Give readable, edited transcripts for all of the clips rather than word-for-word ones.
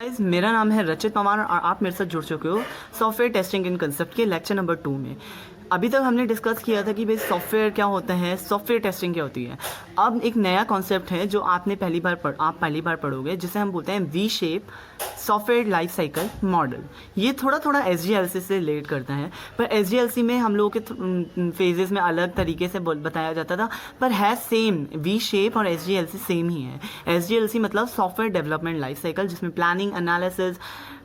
Guys, मेरा नाम है रचित पवार और आप मेरे साथ जुड़ चुके हो सॉफ्टवेयर टेस्टिंग इन कंसेप्ट के लेक्चर नंबर 2 में। अभी तक हमने डिस्कस किया था कि भाई सॉफ्टवेयर क्या होता है, सॉफ्टवेयर टेस्टिंग क्या होती है। अब एक नया कॉन्सेप्ट है जो आपने पहली बार पढ़ोगे, जिसे हम बोलते हैं we shape software life cycle model. ये थोड़ा थोड़ा SDLC से रिलेट करता है, पर SDLC में हम लोगों के फेजेस में अलग तरीके से बताया जाता था, पर है सेम। वी शेप और SDLC सेम ही है। SDLC मतलब सॉफ्टवेयर डेवलपमेंट लाइफ साइकिल, जिसमें प्लानिंग, एनालिसिस,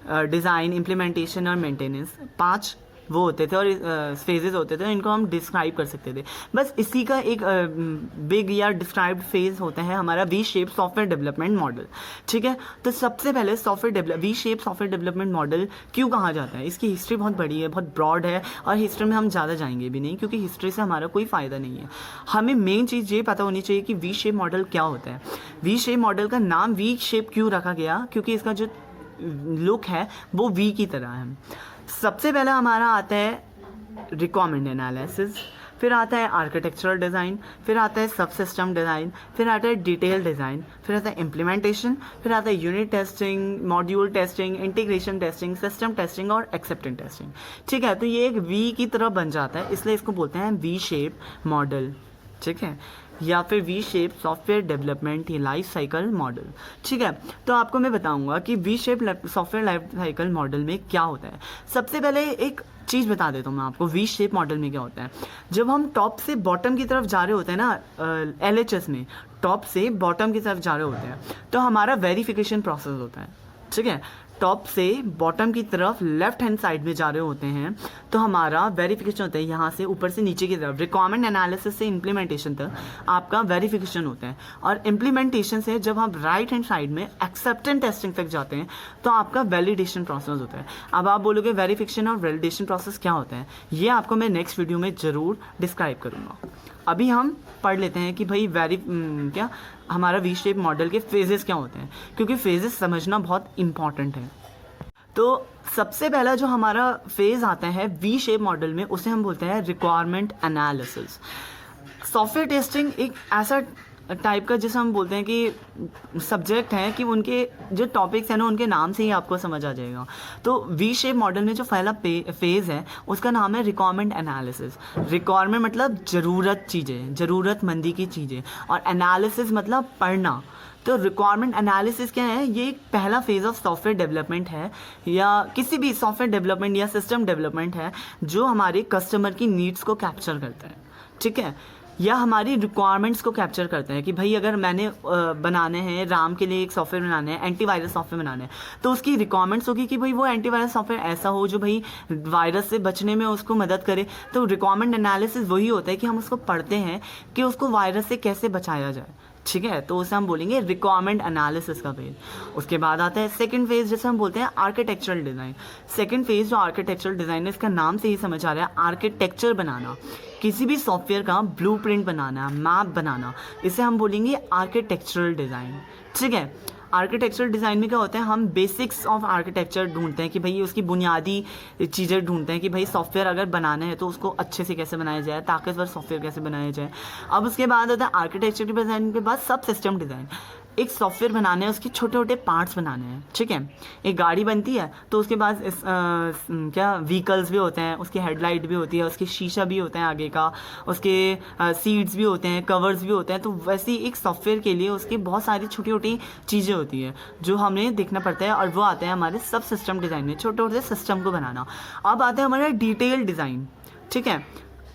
डिज़ाइन, इम्प्लीमेंटेशन और मेंटेनेंस 5 वो होते थे और फेजेस होते थे, इनको हम डिस्क्राइब कर सकते थे। बस इसी का एक बिग या डिस्क्राइब्ड फेज होता है हमारा V shape software development model. ठीक है, तो सबसे पहले we shape software development model क्यों कहा जाता है। इसकी हिस्ट्री बहुत बड़ी है, बहुत ब्रॉड है, और हिस्ट्री में हम ज़्यादा जाएंगे भी नहीं, क्योंकि हिस्ट्री से हमारा कोई फ़ायदा नहीं है। हमें मेन चीज़ ये पता होनी चाहिए कि वी शेप मॉडल क्या होता है। वी शेप मॉडल का नाम वी शेप क्यों रखा गया, क्योंकि इसका जो लुक है वो वी की तरह है। सबसे पहला हमारा आता है रिक्वायरमेंट एनालिसिस, फिर आता है आर्किटेक्चरल डिज़ाइन, फिर आता है सब सिस्टम डिज़ाइन, फिर आता है डिटेल डिज़ाइन, फिर आता है इम्प्लीमेंटेशन, फिर आता है unit testing, module testing, integration testing, system testing और एक्सेप्टेंस टेस्टिंग। ठीक है, तो ये एक वी की तरह बन जाता है, इसलिए इसको बोलते हैं वी शेप मॉडल। ठीक है, या फिर we shape software development life cycle model. ठीक है, तो आपको मैं बताऊंगा कि we shape software life cycle model में क्या होता है। सबसे पहले एक चीज़ बता देता हूँ मैं आपको, वी शेप मॉडल में क्या होता है। जब हम टॉप से बॉटम की तरफ जा रहे होते हैं ना, LHS में टॉप से बॉटम की तरफ जा रहे होते हैं, तो हमारा वेरिफिकेशन प्रोसेस होता है। ठीक है, टॉप से बॉटम की तरफ लेफ्ट हैंड साइड में जा रहे होते हैं, तो हमारा वेरिफिकेशन होता है। यहाँ से ऊपर से नीचे की तरफ रिक्वायरमेंट एनालिसिस से इम्प्लीमेंटेशन तक आपका वेरिफिकेशन होता है, और इम्प्लीमेंटेशन से जब हम राइट हैंड साइड में एक्सेप्टेंस टेस्टिंग तक जाते हैं, तो आपका वैलिडेशन प्रोसेस होता है। अब आप बोलोगे वेरिफिकेशन और वैलिडेशन प्रोसेस क्या होता है, ये आपको मैं नेक्स्ट वीडियो में ज़रूर डिस्क्राइब करूँगा। अभी हम पढ़ लेते हैं कि भाई क्या हमारा वी शेप मॉडल के फेजेस क्या होते हैं, क्योंकि फेजेस समझना बहुत इंपॉर्टेंट है। तो सबसे पहला जो हमारा फेज आता है वी शेप मॉडल में, उसे हम बोलते हैं रिक्वायरमेंट एनालिसिस। सॉफ्टवेयर टेस्टिंग एक ऐसा टाइप का, जिसे हम बोलते हैं कि सब्जेक्ट है कि उनके जो टॉपिक्स हैं ना, उनके नाम से ही आपको समझ आ जाएगा। तो वी शेप मॉडल में जो पहला फेज़ है उसका नाम है रिक्वायरमेंट एनालिसिस। रिक्वायरमेंट मतलब ज़रूरत चीज़ें, ज़रूरतमंदी की चीज़ें, और एनालिसिस मतलब पढ़ना। तो रिक्वायरमेंट एनालिसिस क्या है, ये एक पहला फेज़ ऑफ सॉफ्टवेयर डेवलपमेंट है, या किसी भी सॉफ्टवेयर डेवलपमेंट या सिस्टम डेवलपमेंट है, जो हमारे कस्टमर की नीड्स को कैप्चर करता है। ठीक है, या हमारी रिक्वायरमेंट्स को कैप्चर करते हैं कि भाई अगर मैंने बनाने हैं राम के लिए एक सॉफ्टवेयर बनाना है, एंटीवायरस सॉफ्टवेयर बनाना है, तो उसकी रिक्वायरमेंट्स होगी कि भाई वो एंटीवायरस सॉफ्टवेयर ऐसा हो जो भाई वायरस से बचने में उसको मदद करे। तो रिक्वायरमेंट एनालिसिस वही होता है कि हम उसको पढ़ते हैं कि उसको वायरस से कैसे बचाया जाए। ठीक है, तो उसे हम बोलेंगे रिक्वायरमेंट एनालिसिस का फेज। उसके बाद आता है सेकंड फेज, जिसे हम बोलते हैं आर्किटेक्चरल डिज़ाइन। सेकंड फेज जो आर्किटेक्चरल डिज़ाइन है, इसका नाम से ही समझ आ रहा है, आर्किटेक्चर बनाना, किसी भी सॉफ्टवेयर का ब्लूप्रिंट बनाना, मैप बनाना, इसे हम बोलेंगे आर्किटेक्चरल डिज़ाइन। ठीक है, आर्किटेक्चरल डिज़ाइन में क्या होता है, हम बेसिक्स ऑफ आर्किटेक्चर ढूंढते हैं कि भाई उसकी बुनियादी चीज़ें ढूंढते हैं कि भाई सॉफ्टवेयर अगर बनाना है तो उसको अच्छे से कैसे बनाया जाए, ताकतवर सॉफ्टवेयर कैसे बनाया जाए। अब उसके बाद आता है आर्किटेक्चर डिज़ाइन के बाद सब सिस्टम डिज़ाइन। एक सॉफ्टवेयर बनाना है, उसके छोटे छोटे पार्ट्स बनाने हैं। ठीक है, एक गाड़ी बनती है तो उसके बाद क्या व्हीकल्स भी होते हैं, उसकी हेडलाइट भी होती है, उसके शीशा भी होता है आगे का, उसके सीट्स भी होते हैं, कवर्स भी होते हैं। तो वैसे ही एक सॉफ्टवेयर के लिए उसकी बहुत सारी छोटी छोटी चीज़ें होती है जो हमें देखना पड़ता है, और वो आते हैं हमारे सब सिस्टम डिज़ाइन में, छोटे छोटे सिस्टम को बनाना। अब आता है हमारा डिटेल डिज़ाइन। ठीक है,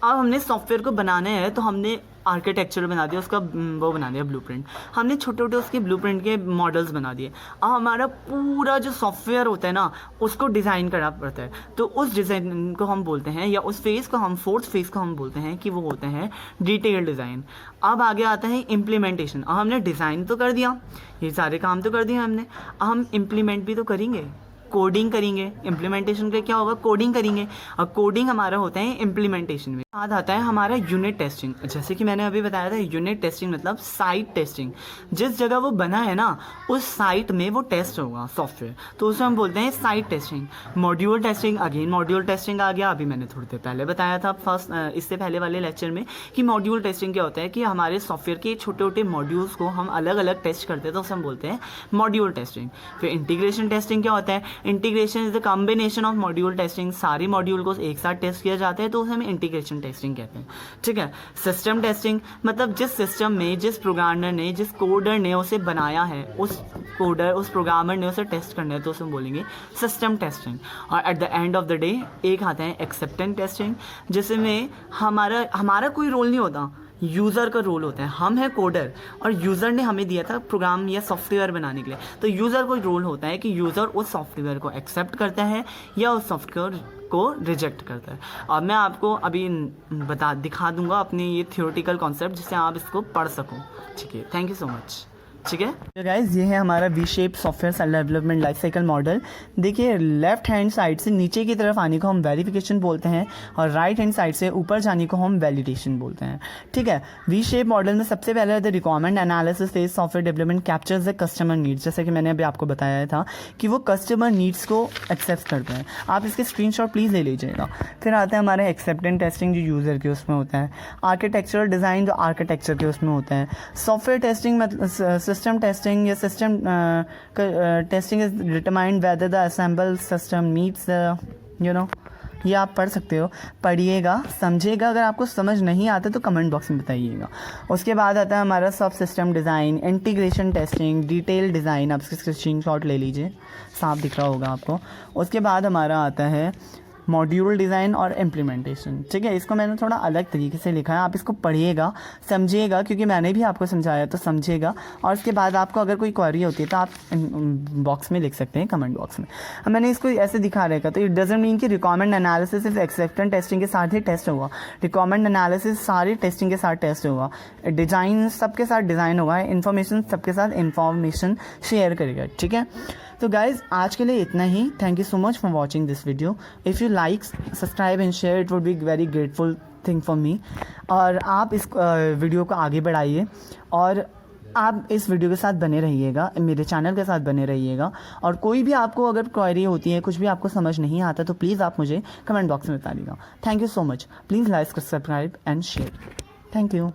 अब हमने सॉफ्टवेयर को बनाना है, तो हमने आर्किटेक्चर बना दिया, उसका वो बना दिया ब्लूप्रिंट, हमने छोटे छोटे उसके ब्लूप्रिंट के मॉडल्स बना दिए। अब हमारा पूरा जो सॉफ्टवेयर होता है ना, उसको डिज़ाइन करना पड़ता है। तो उस डिज़ाइन को हम बोलते हैं, या उस फेज़ को हम, फोर्थ फेज़ को हम बोलते हैं कि वो होते हैं डिटेल डिज़ाइन। अब आगे आता है इम्प्लीमेंटेशन। अब हमने डिज़ाइन तो कर दिया, ये सारे काम तो कर दिया हमने, अब हम इम्प्लीमेंट भी तो करेंगे, कोडिंग करेंगे। इम्प्लीमेंटेशन का क्या होगा, कोडिंग करेंगे, और कोडिंग हमारा होता है इम्प्लीमेंटेशन में। बाद आता है हमारा यूनिट टेस्टिंग। जैसे कि मैंने अभी बताया था, यूनिट टेस्टिंग मतलब साइट टेस्टिंग। जिस जगह वो बना है ना उस साइट में वो टेस्ट होगा सॉफ्टवेयर, तो उसे हम बोलते हैं site testing. Module testing, again module testing आ गया। अभी मैंने थोड़ी देर पहले बताया था इससे पहले वाले लेक्चर में कि मॉड्यूल टेस्टिंग क्या होता है, कि हमारे सॉफ्टवेयर के छोटे छोटे मॉड्यूल्स को हम अलग अलग टेस्ट करते हैं, तो उसे हम बोलते हैं मॉड्यूल टेस्टिंग। फिर इंटीग्रेशन टेस्टिंग क्या होता है, integration is the combination of module testing. सारी मॉड्यूल को एक साथ टेस्ट किया जाता है, तो उसे हम इंटीग्रेशन टेस्टिंग कहते हैं। ठीक है। सिस्टम टेस्टिंग मतलब जिस सिस्टम में जिस प्रोग्रामर ने, जिस कोडर ने उसे बनाया है, उस प्रोग्रामर ने उसे टेस्ट करना है, तो उसे हम बोलेंगे सिस्टम टेस्टिंग। और at the end of the day एक आता है एक्सेप्टेंस टेस्टिंग, जिसमें हमारा कोई रोल नहीं होता, यूज़र का रोल होता है। हम है कोडर और यूज़र ने हमें दिया था प्रोग्राम या सॉफ्टवेयर बनाने के लिए, तो यूज़र को रोल होता है कि यूज़र उस सॉफ्टवेयर को एक्सेप्ट करता है या उस सॉफ्टवेयर को रिजेक्ट करता है। और मैं आपको अभी दिखा दूंगा अपनी ये थियोरेटिकल कॉन्सेप्ट, जिससे आप इसको पढ़ सको। ठीक है, थैंक यू सो मच। ठीक है, तो गाइस ये है हमारा V shape software cell development life cycle model. देखिए, लेफ्ट हैंड साइड से नीचे की तरफ आने को हम वेरिफिकेशन बोलते हैं और राइट हैंड साइड से ऊपर जाने को हम वैलिडेशन बोलते हैं। ठीक है। वी शेप मॉडल में सबसे पहले the requirement analysis phase software development captures the customer needs. जैसे कि मैंने अभी आपको बताया था कि वो कस्टमर नीड्स को एक्सेप्ट करते हैं। आप इसके स्क्रीनशॉट प्लीज़ ले लीजिएगा। फिर आता है हमारा एक्सेप्टेंस टेस्टिंग, जो यूज़र के उसमें होता है। आर्किटेक्चरल डिज़ाइन, जो आर्किटेक्चर के उसमें होता है। सॉफ्टवेयर टेस्टिंग मतलब सिस्टम टेस्टिंग या system testing is determined whether the assemble system meets ये आप पढ़ सकते हो, पढ़िएगा, समझिएगा। अगर आपको समझ नहीं आता तो कमेंट बॉक्स में बताइएगा। उसके बाद आता है हमारा सब system design, integration testing, detail design. आप इसके स्क्रीनशॉट ले लीजिए, साफ दिख रहा होगा आपको। उसके बाद हमारा आता है मॉड्यूल डिज़ाइन और इम्प्लीमेंटेशन। ठीक है, इसको मैंने थोड़ा अलग तरीके से लिखा है, आप इसको पढ़िएगा, समझिएगा, क्योंकि मैंने भी आपको समझाया तो समझिएगा। और उसके बाद आपको अगर कोई क्वेरी होती है तो आप बॉक्स में लिख सकते हैं, कमेंट बॉक्स में। अब मैंने इसको ऐसे दिखा रखा, तो इट डजंट मीन कि रिक्वायरमेंट एनालिसिस सिर्फ एक्सेप्टेंस टेस्टिंग के साथ ही टेस्ट होगा। रिक्वायरमेंट एनालिसिस सारी टेस्टिंग के साथ टेस्ट होगा, डिज़ाइन सबके साथ डिज़ाइन होगा, इन्फॉर्मेशन सबके साथ इन्फॉर्मेशन शेयर करेगा। ठीक है, तो गाइज़ आज के लिए इतना ही। Thank you so much for watching this video. If you like, subscribe and share, it would be very grateful thing for me. और आप इस वीडियो को आगे बढ़ाइए और आप इस वीडियो के साथ बने रहिएगा, मेरे चैनल के साथ बने रहिएगा। और कोई भी आपको अगर क्वेरी होती है, कुछ भी आपको समझ नहीं आता, तो प्लीज़ आप मुझे कमेंट बॉक्स में बता दीजिएगा। Thank you so much. Please like, subscribe and share. Thank you.